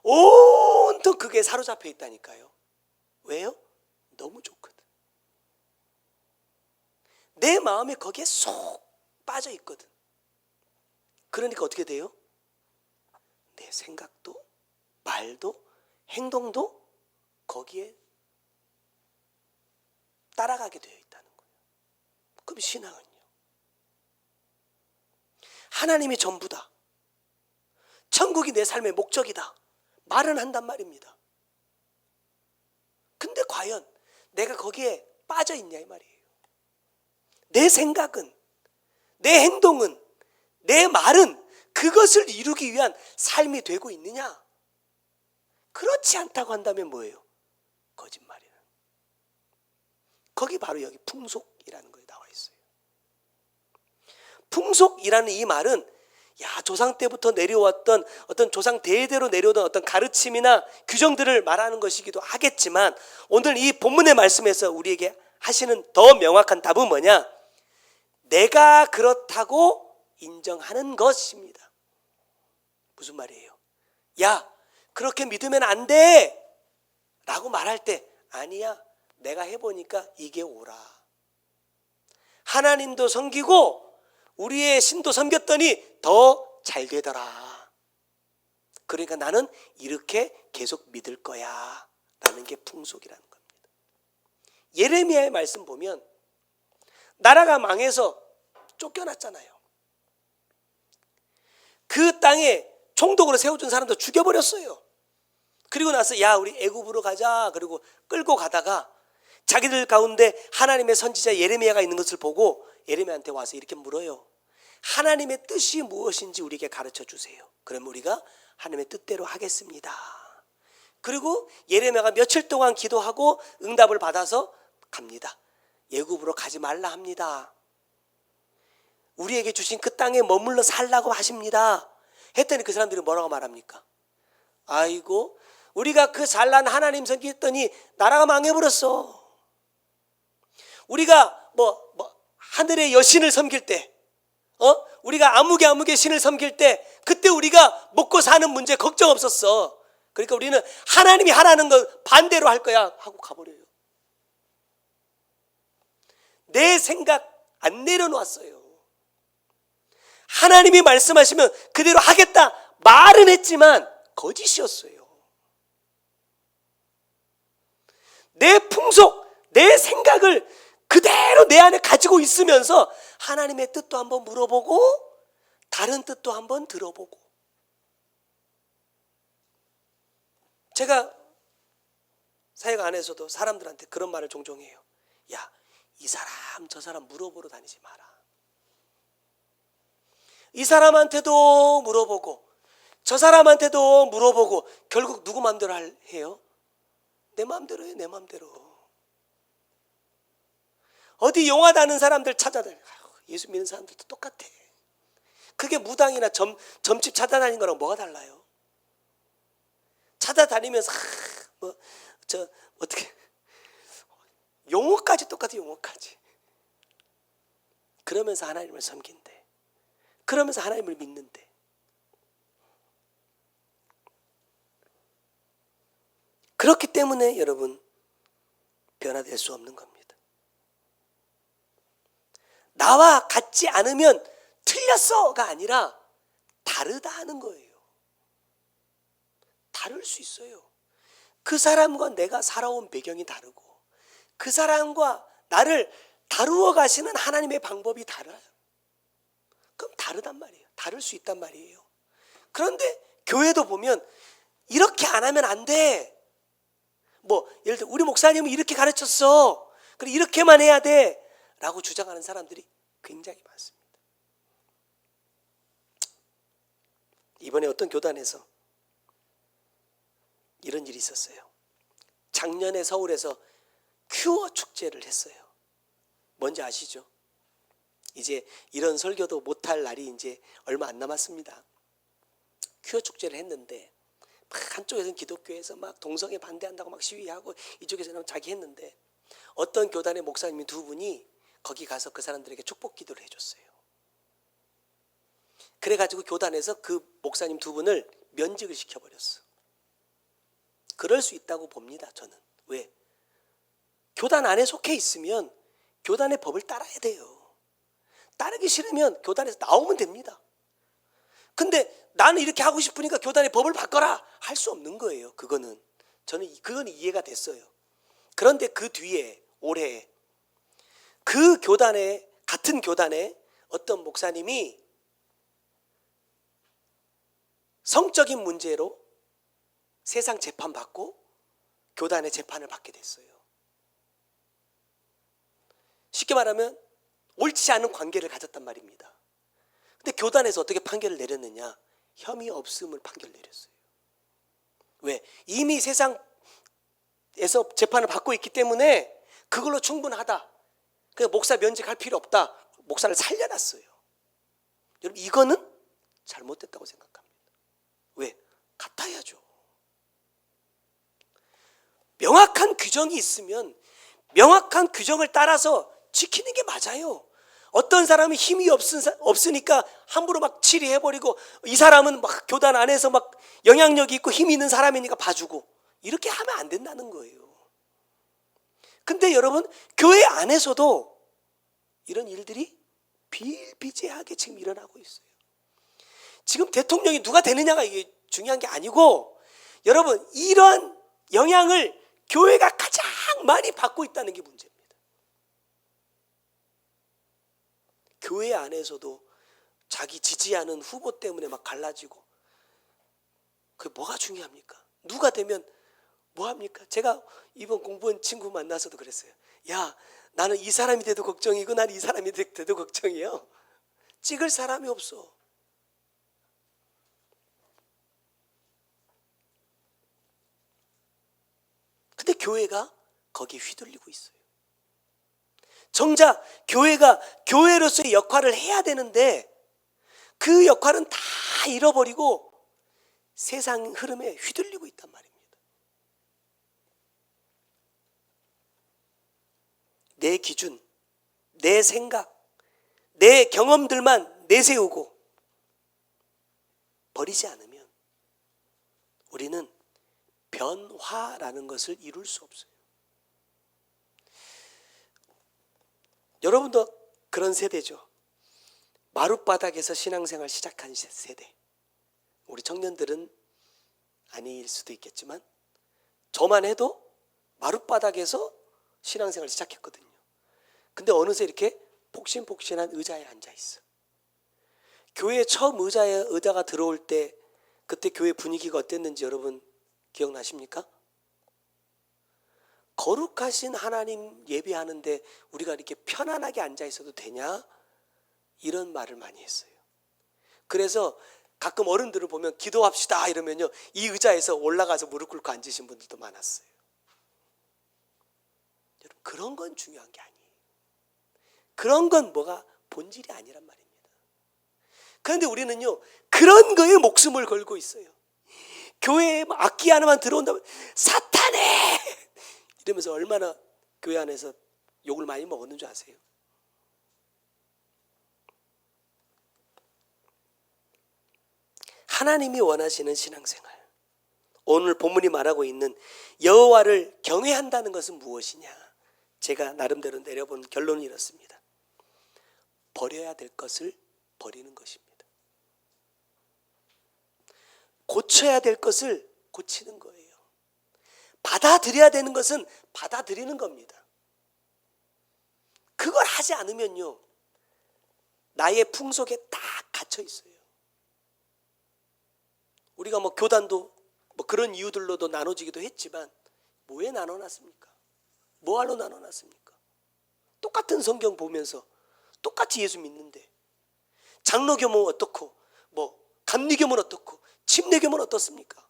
온통 그게 사로잡혀 있다니까요. 왜요? 너무 좋거든. 내 마음이 거기에 쏙 빠져 있거든. 그러니까 어떻게 돼요? 내 생각도 말도 행동도 거기에 따라가게 되어 있다는 거예요. 그럼 신앙은요? 하나님이 전부다. 천국이 내 삶의 목적이다. 말은 한단 말입니다. 근데 과연 내가 거기에 빠져 있냐 이 말이에요. 내 생각은, 내 행동은, 내 말은 그것을 이루기 위한 삶이 되고 있느냐? 그렇지 않다고 한다면 뭐예요? 거짓말이에요. 거기 바로 여기 풍속이라는 거에 나와 있어요. 풍속이라는 이 말은 조상 때부터 내려왔던 어떤 조상 대대로 내려오던 어떤 가르침이나 규정들을 말하는 것이기도 하겠지만, 오늘 이 본문의 말씀에서 우리에게 하시는 더 명확한 답은 뭐냐? 내가 그렇다고 인정하는 것입니다. 무슨 말이에요? 야, 그렇게 믿으면 안 돼! 라고 말할 때, 아니야, 내가 해보니까 이게 옳아. 하나님도 섬기고 우리의 신도 섬겼더니 더 잘 되더라. 그러니까 나는 이렇게 계속 믿을 거야 라는 게 풍속이라는 겁니다. 예레미야의 말씀 보면 나라가 망해서 쫓겨났잖아요. 그 땅에 총독으로 세워준 사람도 죽여버렸어요. 그리고 나서 우리 애굽으로 가자. 그리고 끌고 가다가 자기들 가운데 하나님의 선지자 예레미야가 있는 것을 보고 예레미야한테 와서 이렇게 물어요. 하나님의 뜻이 무엇인지 우리에게 가르쳐 주세요. 그럼 우리가 하나님의 뜻대로 하겠습니다. 그리고 예레미야가 며칠 동안 기도하고 응답을 받아서 갑니다. 애굽으로 가지 말라 합니다. 우리에게 주신 그 땅에 머물러 살라고 하십니다. 했더니 그 사람들이 뭐라고 말합니까? 아이고, 우리가 그 잘난 하나님 섬겼더니 나라가 망해버렸어. 우리가 하늘의 여신을 섬길 때, 우리가 아무개 신을 섬길 때, 그때 우리가 먹고 사는 문제 걱정 없었어. 그러니까 우리는 하나님이 하라는 거 반대로 할 거야 하고 가버려요. 내 생각 안 내려놓았어요. 하나님이 말씀하시면 그대로 하겠다 말은 했지만 거짓이었어요. 내 풍속, 내 생각을 그대로 내 안에 가지고 있으면서 하나님의 뜻도 한번 물어보고 다른 뜻도 한번 들어보고. 제가 사역 안에서도 사람들한테 그런 말을 종종 해요. 야, 이 사람 저 사람 물어보러 다니지 마라. 이 사람한테도 물어보고 저 사람한테도 물어보고 결국 누구 마음대로 해요? 내 마음대로 해요. 내 마음대로. 어디 용하다는 사람들 찾아다녀. 예수 믿는 사람들도 똑같아. 그게 무당이나 점집 찾아다니는 거랑 뭐가 달라요? 찾아다니면서 어떻게 용어까지 똑같아. 용어까지. 그러면서 하나님을 섬긴대. 그러면서 하나님을 믿는데. 그렇기 때문에 여러분 변화될 수 없는 겁니다. 나와 같지 않으면 틀렸어가 아니라 다르다 하는 거예요. 다를 수 있어요. 그 사람과 내가 살아온 배경이 다르고 그 사람과 나를 다루어 가시는 하나님의 방법이 달라요. 그럼 다르단 말이에요. 다를 수 있단 말이에요. 그런데 교회도 보면 이렇게 안 하면 안 돼. 예를 들어 우리 목사님은 이렇게 가르쳤어. 그래 이렇게만 해야 돼. 라고 주장하는 사람들이 굉장히 많습니다. 이번에 어떤 교단에서 이런 일이 있었어요. 작년에 서울에서 큐어 축제를 했어요. 뭔지 아시죠? 이제 이런 설교도 못할 날이 이제 얼마 안 남았습니다. 큐어 축제를 했는데 막 한쪽에서는 기독교에서 막 동성애 반대한다고 막 시위하고 이쪽에서는 자기 했는데 어떤 교단의 목사님 두 분이 거기 가서 그 사람들에게 축복 기도를 해줬어요. 그래가지고 교단에서 그 목사님 두 분을 면직을 시켜버렸어. 그럴 수 있다고 봅니다. 저는. 왜? 교단 안에 속해 있으면 교단의 법을 따라야 돼요. 따르기 싫으면 교단에서 나오면 됩니다. 근데 나는 이렇게 하고 싶으니까 교단의 법을 바꿔라 할 수 없는 거예요. 그거는 그건 이해가 됐어요. 그런데 그 뒤에 올해 그 교단에 같은 교단에 어떤 목사님이 성적인 문제로 세상 재판 받고 교단의 재판을 받게 됐어요. 쉽게 말하면 옳지 않은 관계를 가졌단 말입니다. 근데 교단에서 어떻게 판결을 내렸느냐? 혐의 없음을 판결 내렸어요. 왜? 이미 세상에서 재판을 받고 있기 때문에 그걸로 충분하다. 그냥 목사 면직할 필요 없다. 목사를 살려놨어요. 여러분 이거는 잘못됐다고 생각합니다. 왜? 같아야죠. 명확한 규정이 있으면 명확한 규정을 따라서 지키는 게 맞아요. 어떤 사람이 힘이 없으니까 함부로 막 치리해버리고 이 사람은 막 교단 안에서 막 영향력이 있고 힘이 있는 사람이니까 봐주고 이렇게 하면 안 된다는 거예요. 근데 여러분 교회 안에서도 이런 일들이 비일비재하게 지금 일어나고 있어요. 지금 대통령이 누가 되느냐가 이게 중요한 게 아니고 여러분 이런 영향을 교회가 가장 많이 받고 있다는 게 문제입니다. 교회 안에서도 자기 지지하는 후보 때문에 막 갈라지고 그게 뭐가 중요합니까? 누가 되면 뭐합니까? 제가 이번 공부원 친구 만나서도 그랬어요. 야 나는 이 사람이 돼도 걱정이고 나는 이 사람이 돼도 걱정이에요. 찍을 사람이 없어. 근데 교회가 거기에 휘둘리고 있어요. 정작 교회가 교회로서의 역할을 해야 되는데 그 역할은 다 잃어버리고 세상 흐름에 휘둘리고 있단 말입니다. 내 기준, 내 생각, 내 경험들만 내세우고 버리지 않으면 우리는 변화라는 것을 이룰 수 없어요. 여러분도 그런 세대죠. 마룻바닥에서 신앙생활 시작한 세대. 우리 청년들은 아닐 수도 있겠지만 저만 해도 마룻바닥에서 신앙생활을 시작했거든요. 근데 어느새 이렇게 폭신폭신한 의자에 앉아 있어. 교회에 처음 의자가 들어올 때 그때 교회 분위기가 어땠는지 여러분 기억나십니까? 거룩하신 하나님 예배하는데 우리가 이렇게 편안하게 앉아 있어도 되냐? 이런 말을 많이 했어요. 그래서 가끔 어른들을 보면 기도합시다 이러면요 이 의자에서 올라가서 무릎 꿇고 앉으신 분들도 많았어요. 여러분 그런 건 중요한 게 아니에요. 그런 건 뭐가 본질이 아니란 말입니다. 그런데 우리는요 그런 거에 목숨을 걸고 있어요. 교회에 악기 하나만 들어온다면 사탄에 이러면서 얼마나 교회 안에서 욕을 많이 먹었는 줄 아세요? 하나님이 원하시는 신앙생활, 오늘 본문이 말하고 있는 여호와를 경외한다는 것은 무엇이냐? 제가 나름대로 내려본 결론은 이렇습니다. 버려야 될 것을 버리는 것입니다. 고쳐야 될 것을 고치는 거예요. 받아들여야 되는 것은 받아들이는 겁니다. 그걸 하지 않으면요 나의 풍속에 딱 갇혀 있어요. 우리가 뭐 교단도 뭐 그런 이유들로도 나눠지기도 했지만 뭐에 나눠놨습니까? 뭐하러 나눠놨습니까? 똑같은 성경 보면서 똑같이 예수 믿는데 장로교면 어떻고 뭐 감리교면 어떻고 침례교면 어떻습니까?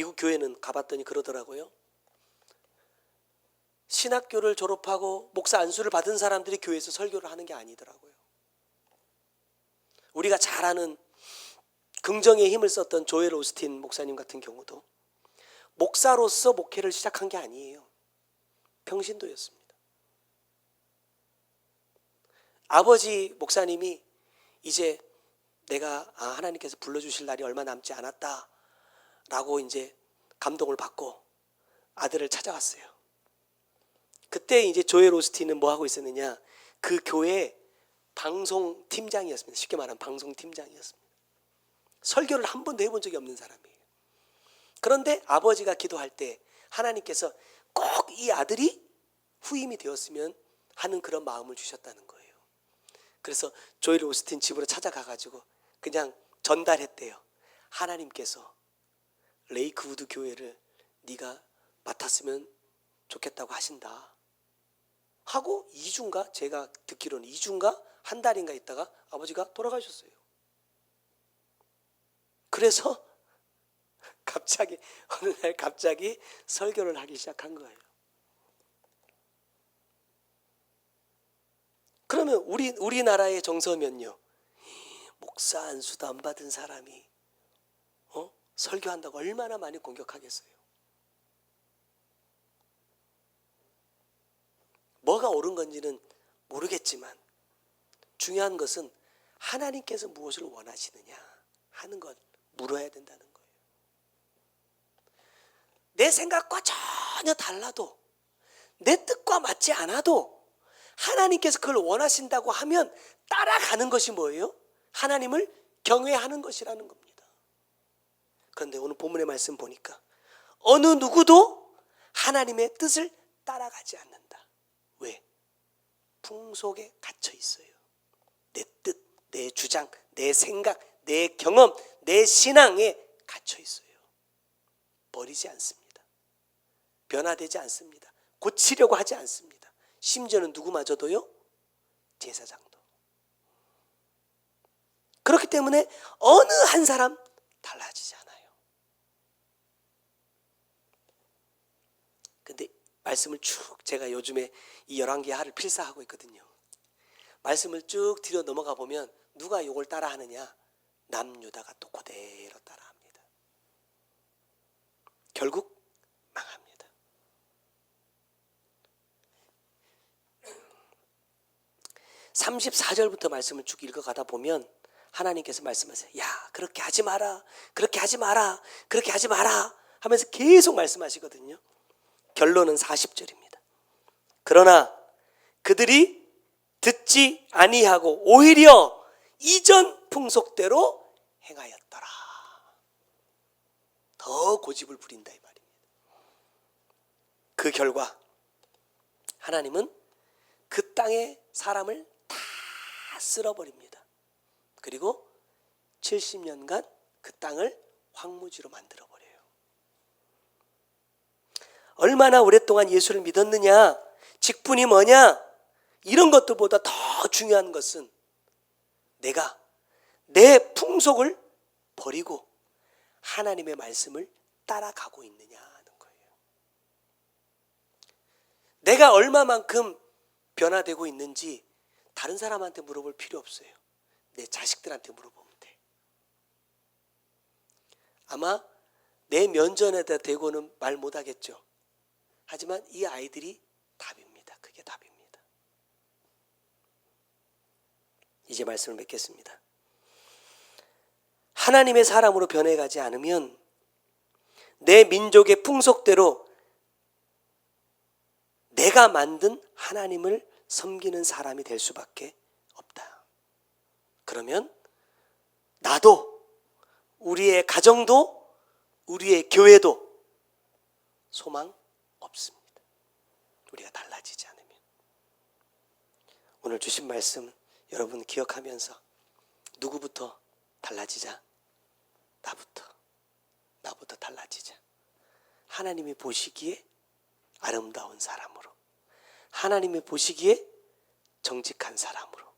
미국 교회는 가봤더니 그러더라고요. 신학교를 졸업하고 목사 안수를 받은 사람들이 교회에서 설교를 하는 게 아니더라고요. 우리가 잘 아는 긍정의 힘을 썼던 조엘 오스틴 목사님 같은 경우도 목사로서 목회를 시작한 게 아니에요. 평신도였습니다. 아버지 목사님이 이제 내가 하나님께서 불러주실 날이 얼마 남지 않았다 라고 이제 감동을 받고 아들을 찾아왔어요. 그때 이제 조엘 오스틴은 뭐 하고 있었느냐, 그 교회 방송팀장이었습니다. 쉽게 말하면 방송팀장이었습니다. 설교를 한 번도 해본 적이 없는 사람이에요. 그런데 아버지가 기도할 때 하나님께서 꼭 이 아들이 후임이 되었으면 하는 그런 마음을 주셨다는 거예요. 그래서 조엘 오스틴 집으로 찾아가가지고 그냥 전달했대요. 하나님께서 레이크우드 교회를 네가 맡았으면 좋겠다고 하신다 하고 2주인가, 제가 듣기로는 2주인가 한 달인가 있다가 아버지가 돌아가셨어요. 그래서 갑자기 어느 날 갑자기 설교를 하기 시작한 거예요. 그러면 우리나라의 정서면요, 목사 안수도 안 받은 사람이 설교한다고 얼마나 많이 공격하겠어요. 뭐가 옳은 건지는 모르겠지만 중요한 것은 하나님께서 무엇을 원하시느냐 하는 것 물어야 된다는 거예요. 내 생각과 전혀 달라도, 내 뜻과 맞지 않아도 하나님께서 그걸 원하신다고 하면 따라가는 것이 뭐예요? 하나님을 경외하는 것이라는 겁니다. 그런데 오늘 본문의 말씀 보니까 어느 누구도 하나님의 뜻을 따라가지 않는다. 왜? 풍속에 갇혀 있어요. 내 뜻, 내 주장, 내 생각, 내 경험, 내 신앙에 갇혀 있어요. 버리지 않습니다. 변화되지 않습니다. 고치려고 하지 않습니다. 심지어는 누구마저도요? 제사장도. 그렇기 때문에 어느 한 사람 달라지지 않아요. 근데 말씀을 쭉, 제가 요즘에 이 11개 하를 필사하고 있거든요. 말씀을 쭉 뒤로 넘어가 보면 누가 이걸 따라하느냐? 남유다가 또 그대로 따라합니다. 결국 망합니다. 34절부터 말씀을 쭉 읽어가다 보면 하나님께서 말씀하세요. 야, 그렇게 하지 마라, 그렇게 하지 마라, 그렇게 하지 마라 하면서 계속 말씀하시거든요. 결론은 40절입니다. 그러나 그들이 듣지 아니하고 오히려 이전 풍속대로 행하였더라. 더 고집을 부린다 이 말입니다. 그 결과 하나님은 그 땅의 사람을 다 쓸어버립니다. 그리고 70년간 그 땅을 황무지로 만들어버려요. 얼마나 오랫동안 예수를 믿었느냐, 직분이 뭐냐, 이런 것들보다 더 중요한 것은 내가 내 풍속을 버리고 하나님의 말씀을 따라가고 있느냐 하는 거예요. 내가 얼마만큼 변화되고 있는지 다른 사람한테 물어볼 필요 없어요. 내 자식들한테 물어보면 돼. 아마 내 면전에다 대고는 말 못하겠죠. 하지만 이 아이들이 답입니다. 그게 답입니다. 이제 말씀을 맺겠습니다. 하나님의 사람으로 변해가지 않으면 내 민족의 풍속대로 내가 만든 하나님을 섬기는 사람이 될 수밖에 없다. 그러면 나도, 우리의 가정도, 우리의 교회도 소망 없습니다. 우리가 달라지지 않으면. 오늘 주신 말씀 여러분 기억하면서 누구부터 달라지자? 나부터 달라지자. 하나님이 보시기에 아름다운 사람으로, 하나님이 보시기에 정직한 사람으로.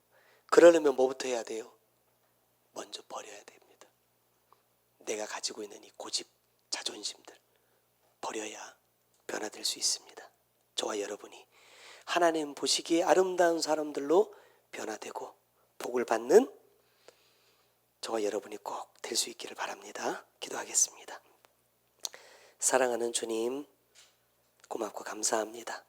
그러려면 뭐부터 해야 돼요? 먼저 버려야 됩니다. 내가 가지고 있는 이 고집, 자존심들 버려야 변화될 수 있습니다. 저와 여러분이 하나님 보시기에 아름다운 사람들로 변화되고 복을 받는 저와 여러분이 꼭 될 수 있기를 바랍니다. 기도하겠습니다. 사랑하는 주님, 고맙고 감사합니다.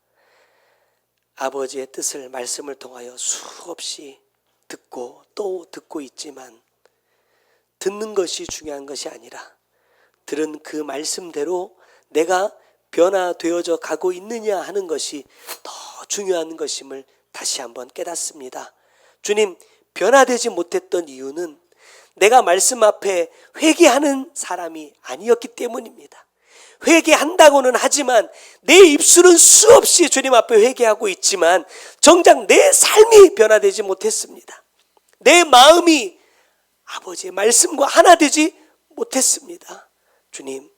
아버지의 뜻을 말씀을 통하여 수없이 듣고 또 듣고 있지만 듣는 것이 중요한 것이 아니라 들은 그 말씀대로 내가 변화되어져 가고 있느냐 하는 것이 더 중요한 것임을 다시 한번 깨닫습니다. 주님, 변화되지 못했던 이유는 내가 말씀 앞에 회개하는 사람이 아니었기 때문입니다. 회개한다고는 하지만 내 입술은 수없이 주님 앞에 회개하고 있지만 정작 내 삶이 변화되지 못했습니다. 내 마음이 아버지의 말씀과 하나 되지 못했습니다. 주님,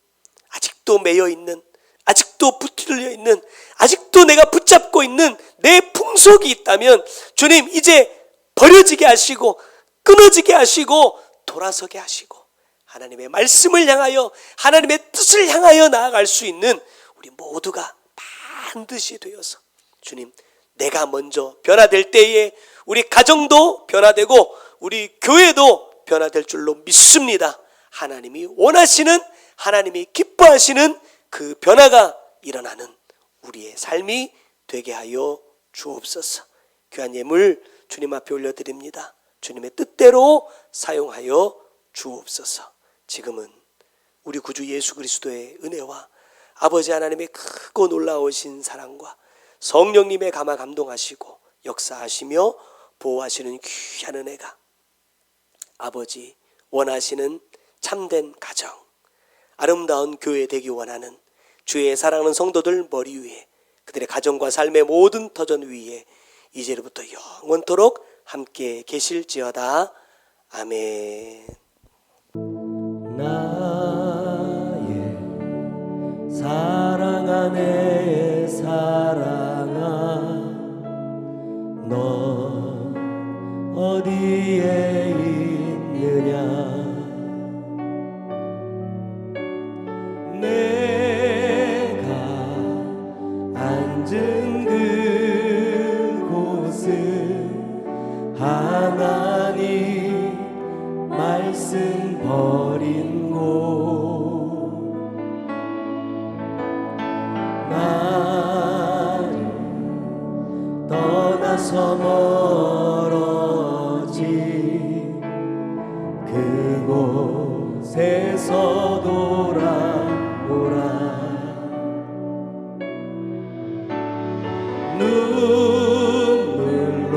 아직도 매여 있는, 아직도 붙들려 있는, 아직도 내가 붙잡고 있는 내 풍속이 있다면 주님, 이제 버려지게 하시고 끊어지게 하시고 돌아서게 하시고 하나님의 말씀을 향하여 하나님의 뜻을 향하여 나아갈 수 있는 우리 모두가 반드시 되어서 주님, 내가 먼저 변화될 때에 우리 가정도 변화되고 우리 교회도 변화될 줄로 믿습니다. 하나님이 원하시는, 하나님이 기뻐하시는 그 변화가 일어나는 우리의 삶이 되게 하여 주옵소서. 귀한 예물 주님 앞에 올려드립니다. 주님의 뜻대로 사용하여 주옵소서. 지금은 우리 구주 예수 그리스도의 은혜와 아버지 하나님의 크고 놀라우신 사랑과 성령님의 감화 감동하시고 역사하시며 보호하시는 귀한 은혜가 아버지 원하시는 참된 가정, 아름다운 교회 되기 원하는 주의 사랑하는 성도들 머리 위에, 그들의 가정과 삶의 모든 터전 위에 이제로부터 영원토록 함께 계실지어다. 아멘. 나의 사랑아, 내 사랑아, 너 어디에 있느냐. 내가 앉은 그곳은 하나님 말씀 버린 곳. 나를 떠나서 멀어진 그곳에서 돌아오라. 눈물로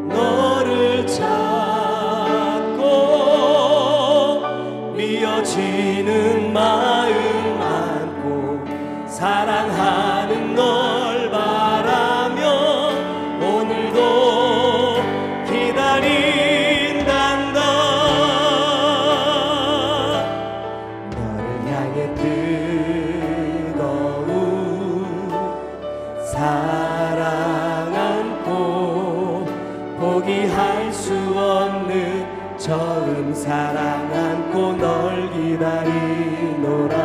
너를 찾고 미어지는 마음 안고 사랑하는 널 바라며 오늘도 기다린단다. 너를 향해 뜨거운 사랑 안고 포기할 수 없는 처음 사랑 안고 널 기다리노라.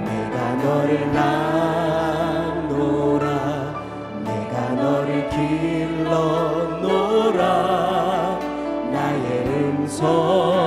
내가 너를 낳노라. 내가 너를 길러노라. 나의 음성